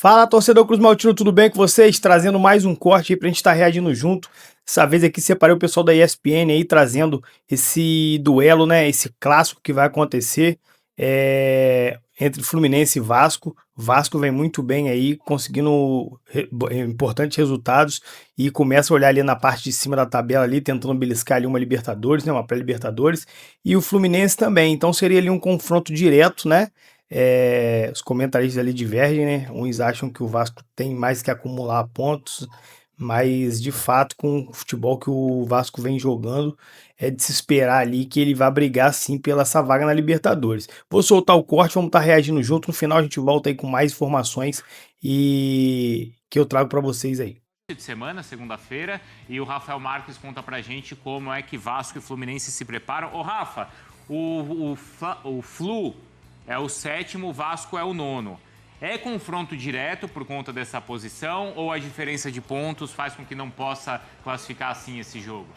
Fala, torcedor Cruz Maltino, tudo bem com vocês? Trazendo mais um corte aí pra gente estar reagindo junto. Dessa vez aqui separei o pessoal da ESPN aí, trazendo esse duelo, né? Esse clássico que vai acontecer entre Fluminense e Vasco. Vasco vem muito bem aí, conseguindo importantes resultados e começa a olhar ali na parte de cima da tabela ali, tentando beliscar ali uma Libertadores, né? Uma pré-Libertadores. E o Fluminense também, então seria ali um confronto direto, né? Os comentaristas ali divergem, né? Uns acham que o Vasco tem mais que acumular pontos, mas de fato, com o futebol que o Vasco vem jogando, é de se esperar ali que ele vai brigar sim pela essa vaga na Libertadores. Vou soltar o corte, vamos estar reagindo junto. No final a gente volta aí com mais informações e que eu trago para vocês aí. De semana, segunda-feira, e o Rafael Marques conta pra gente como é que Vasco e Fluminense se preparam. Ô Rafa, o Flu é o sétimo, o Vasco é o nono. É confronto direto por conta dessa posição ou a diferença de pontos faz com que não possa classificar assim esse jogo?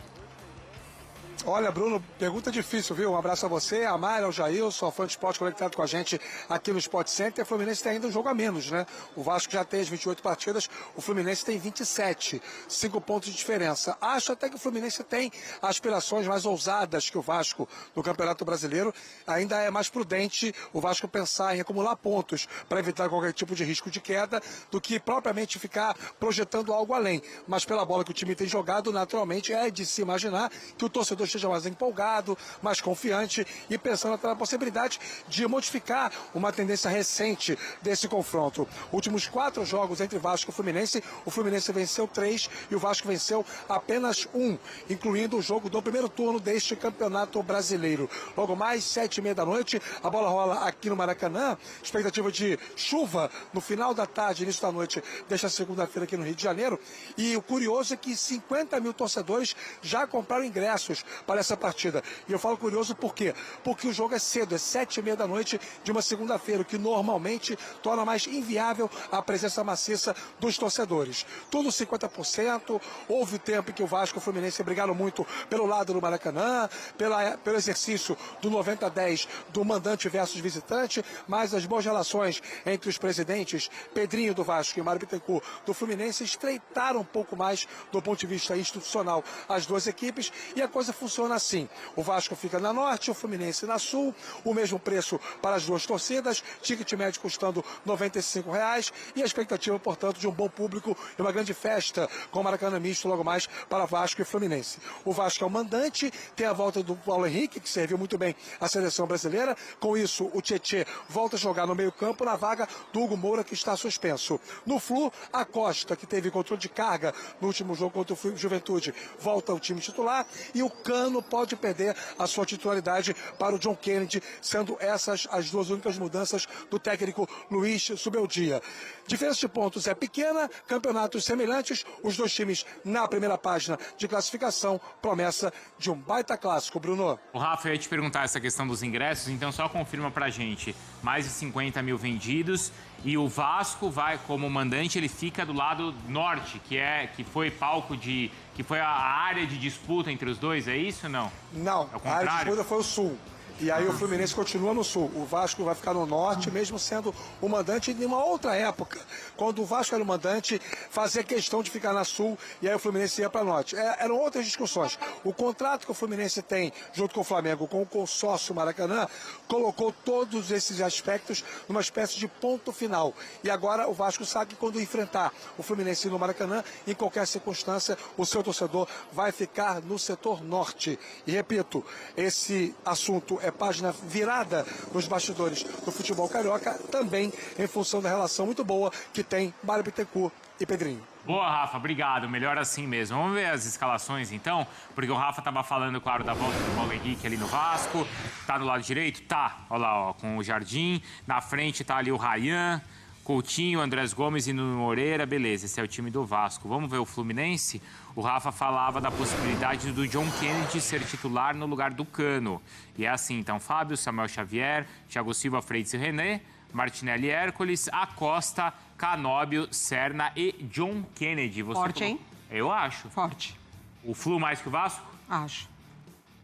Olha, Bruno, pergunta difícil, viu? Um abraço a você, a Mayra, ao Jailson, ao fã de esporte conectado com a gente aqui no Sport Center. O Fluminense tem ainda um jogo a menos, né? O Vasco já tem as 28 partidas, o Fluminense tem 27, 5 pontos de diferença. Acho até que o Fluminense tem aspirações mais ousadas que o Vasco no Campeonato Brasileiro. Ainda é mais prudente o Vasco pensar em acumular pontos para evitar qualquer tipo de risco de queda do que propriamente ficar projetando algo além. Mas pela bola que o time tem jogado, naturalmente é de se imaginar que o torcedor esteja mais empolgado, mais confiante e pensando até na possibilidade de modificar uma tendência recente desse confronto. Últimos 4 jogos entre Vasco e Fluminense, o Fluminense venceu 3 e o Vasco venceu apenas 1, incluindo o jogo do primeiro turno deste Campeonato Brasileiro. Logo mais, 7h30 da noite, a bola rola aqui no Maracanã, expectativa de chuva no final da tarde, início da noite desta segunda-feira aqui no Rio de Janeiro, e o curioso é que 50 mil torcedores já compraram ingressos para essa partida. E eu falo curioso por quê? Porque o jogo é cedo, é 7h30 da noite de uma segunda-feira, o que normalmente torna mais inviável a presença maciça dos torcedores. Tudo 50%, houve tempo em que o Vasco e o Fluminense brigaram muito pelo lado do Maracanã, pelo exercício do 90-10 do mandante versus visitante, mas as boas relações entre os presidentes Pedrinho do Vasco e Mário Bittencourt do Fluminense estreitaram um pouco mais do ponto de vista institucional as duas equipes e a coisa funciona assim. O Vasco fica na norte, o Fluminense na sul, o mesmo preço para as duas torcidas, ticket médio custando R$ 95,00 e a expectativa, portanto, de um bom público e uma grande festa com o Maracanã misto logo mais para Vasco e Fluminense. O Vasco é o mandante, tem a volta do Paulo Henrique, que serviu muito bem a seleção brasileira. Com isso, o Tietê volta a jogar no meio-campo na vaga do Hugo Moura, que está suspenso. No Flu, a Costa, que teve controle de carga no último jogo contra o Juventude, volta ao time titular e o Cano pode perder a sua titularidade para o John Kennedy, sendo essas as duas únicas mudanças do técnico Luiz Subeldia. Diferença de pontos é pequena, campeonatos semelhantes, os dois times na primeira página de classificação, promessa de um baita clássico, Bruno. O Rafa, eu ia te perguntar essa questão dos ingressos, então só confirma pra gente, mais de 50 mil vendidos e o Vasco vai, como mandante, ele fica do lado norte, que foi palco que foi a área de disputa entre os dois, é isso ou não? Não, é o a área de disputa foi o sul. E aí o Fluminense continua no sul. O Vasco vai ficar no norte, mesmo sendo o mandante de uma outra época. Quando o Vasco era o mandante, fazia questão de ficar na sul e aí o Fluminense ia para norte. Eram outras discussões. O contrato que o Fluminense tem, junto com o Flamengo, com o consórcio Maracanã, colocou todos esses aspectos numa espécie de ponto final. E agora o Vasco sabe que quando enfrentar o Fluminense no Maracanã, em qualquer circunstância, o seu torcedor vai ficar no setor norte. E repito, esse assunto é página virada nos bastidores do futebol carioca, também em função da relação muito boa que tem Mário Bittencourt e Pedrinho. Boa, Rafa, obrigado. Melhor assim mesmo. Vamos ver as escalações, então? Porque o Rafa tava falando, claro, da volta do Paulo Henrique ali no Vasco. Tá do lado direito? Tá. Olha lá, ó, com o Jardim. Na frente tá ali o Ryan, Coutinho, Andrés Gomes e Nuno Moreira. Beleza, esse é o time do Vasco. Vamos ver o Fluminense? O Rafa falava da possibilidade do John Kennedy ser titular no lugar do Cano. E é assim, então, Fábio, Samuel Xavier, Thiago Silva, Freitas e René, Martinelli Hércules, Acosta, Canóbio, Serna e John Kennedy. Você forte, hein? Eu acho. Forte. O Flu mais que o Vasco? Acho.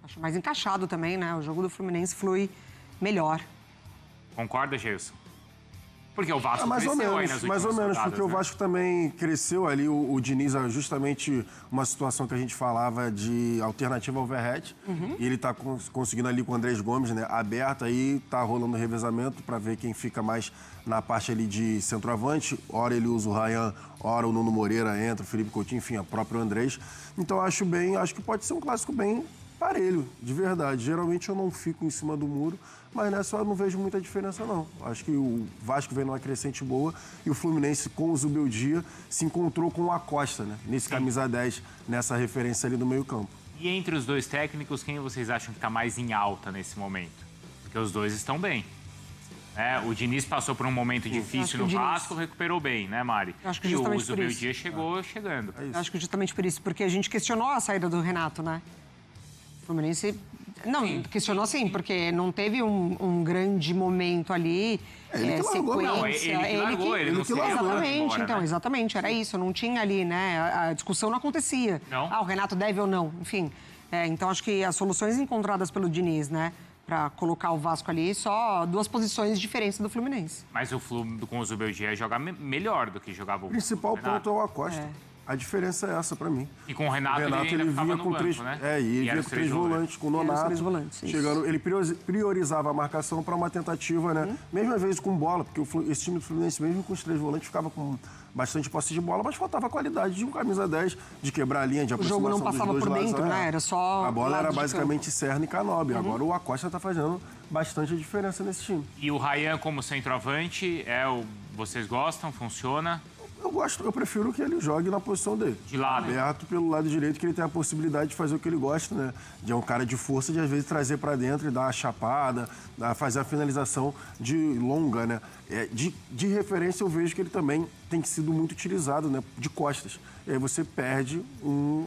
Acho mais encaixado também, né? O jogo do Fluminense flui melhor. Concorda, Gilson? Porque o Vasco mais ou cresceu aí menos, nas mais ou últimas menos, rodadas, porque o né? Vasco também cresceu ali, o Diniz é justamente uma situação que a gente falava de alternativa ao Verratti, e ele tá conseguindo ali com o Andrés Gomes, né, aberto, aí tá rolando revezamento para ver quem fica mais na parte ali de centroavante, ora ele usa o Ryan, ora o Nuno Moreira entra, o Felipe Coutinho, enfim, o próprio Andrés, então acho que pode ser um clássico bem parelho, de verdade. Geralmente eu não fico em cima do muro, mas nessa eu não vejo muita diferença, não. Acho que o Vasco vem numa crescente boa e o Fluminense, com o Zubeldia, se encontrou com o Acosta, né? Nesse camisa 10, nessa referência ali no meio-campo. E entre os dois técnicos, quem vocês acham que está mais em alta nesse momento? Porque os dois estão bem. O Diniz passou por um momento difícil no Vasco, recuperou bem, né, Mari? Eu acho que e o justamente por isso. Zubeldia chegou chegando. Eu acho que justamente por isso, porque a gente questionou a saída do Renato, né? O Fluminense... Não, questionou sim, porque não teve um grande momento ali, Ele que largou, sequência. não, ele que largou, ele não se Exatamente, embora, então, né? exatamente, era isso, não tinha ali, né, a discussão não acontecia. Não. O Renato deve ou não, enfim. Então, acho que as soluções encontradas pelo Diniz, né, para colocar o Vasco ali, só duas posições diferentes do Fluminense. Mas o Flu com o Zubeldia joga melhor do que jogava o O principal Renato. ponto é o Acosta. A diferença é essa pra mim. E com o Renato, ele ainda ficava vinha no com banco, três, né? e ele E era vinha os com três volantes, com o Era os Nonato. três volantes, isso. Chegando, ele priorizava a marcação para uma tentativa, né? Mesma vez com bola, porque esse time do Fluminense, mesmo com os três volantes, ficava com bastante posse de bola, mas faltava a qualidade de um camisa 10, de quebrar a linha, de O jogo aproximação não passava dos por dois dentro, lados, né? Era só a bola lado era de basicamente Serna e Canóbio. Agora o Acosta tá fazendo bastante diferença nesse time. E o Ryan como centroavante, vocês gostam? Funciona? Eu prefiro que ele jogue na posição dele. De lado. Aberto pelo lado direito, que ele tem a possibilidade de fazer o que ele gosta, né? De um cara de força, de às vezes trazer para dentro e dar uma chapada, fazer a finalização de longa, né? De referência, eu vejo que ele também tem sido muito utilizado, né? De costas. E aí você perde um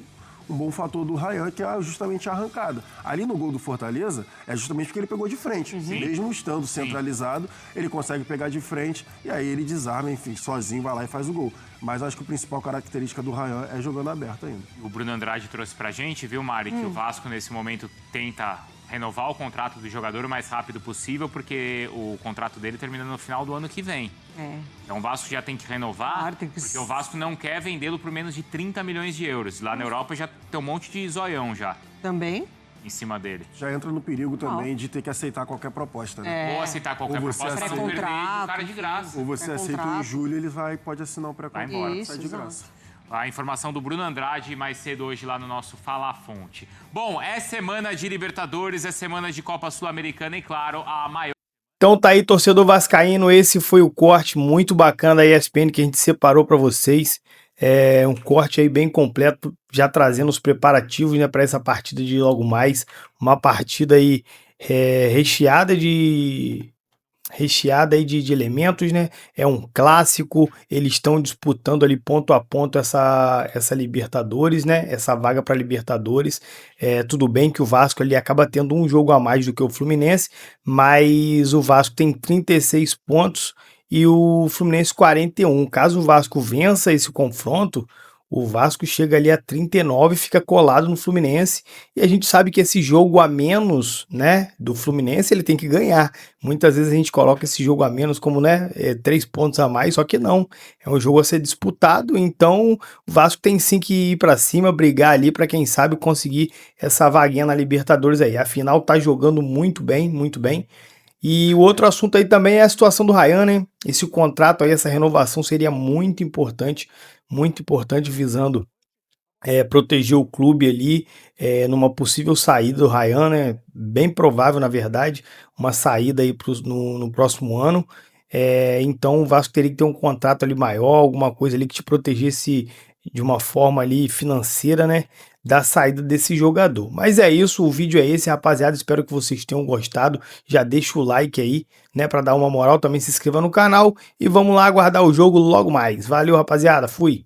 bom fator do Ryan, que é justamente a arrancada. Ali no gol do Fortaleza, é justamente porque ele pegou de frente. Mesmo estando centralizado, ele consegue pegar de frente e aí ele desarma, enfim, sozinho vai lá e faz o gol. Mas acho que a principal característica do Ryan é jogando aberto ainda. O Bruno Andrade trouxe pra gente, viu, Mari, que o Vasco nesse momento tenta renovar o contrato do jogador o mais rápido possível, porque o contrato dele termina no final do ano que vem. Então o Vasco já tem que renovar, Claro, tem que... porque o Vasco não quer vendê-lo por menos de 30 milhões de euros. Lá na Europa já tem um monte de zoião já Também. em cima dele. Já entra no perigo também de ter que aceitar qualquer proposta, né? Ou aceitar qualquer Ou você proposta, aceita- ou perder o cara de Enfim. graça. Ou você aceita contrato. em julho, ele pode assinar um Vai pré-contrato embora. e sai de Isso, graça. A informação do Bruno Andrade mais cedo hoje lá no nosso Fala Fonte. Bom, é semana de Libertadores, é semana de Copa Sul-Americana e, claro, a maior... Então tá aí, torcedor vascaíno, esse foi o corte muito bacana da ESPN que a gente separou para vocês. É um corte aí bem completo, já trazendo os preparativos, né, para essa partida de logo mais. Uma partida aí recheada de elementos, né? É um clássico, eles estão disputando ali ponto a ponto essa Libertadores, né? Essa vaga para Libertadores. Tudo bem que o Vasco ali acaba tendo um jogo a mais do que o Fluminense, mas o Vasco tem 36 pontos e o Fluminense 41. Caso o Vasco vença esse confronto, o Vasco chega ali a 39 e fica colado no Fluminense. E a gente sabe que esse jogo a menos, né, do Fluminense, ele tem que ganhar. Muitas vezes a gente coloca esse jogo a menos como, né, 3 pontos a mais, só que não. É um jogo a ser disputado, então o Vasco tem sim que ir para cima, brigar ali para quem sabe conseguir essa vaguinha na Libertadores aí. Afinal, tá jogando muito bem, muito bem. E o outro assunto aí também é a situação do Ryan, né? Esse contrato aí, essa renovação seria muito importante visando proteger o clube ali numa possível saída do Ryan, né? Bem provável, na verdade, uma saída aí no próximo ano. Então o Vasco teria que ter um contrato ali maior, alguma coisa ali que te protegesse de uma forma ali financeira, né, da saída desse jogador. Mas é isso, o vídeo é esse, rapaziada, espero que vocês tenham gostado, já deixa o like aí, né, para dar uma moral, também se inscreva no canal e vamos lá aguardar o jogo logo mais. Valeu, rapaziada, fui!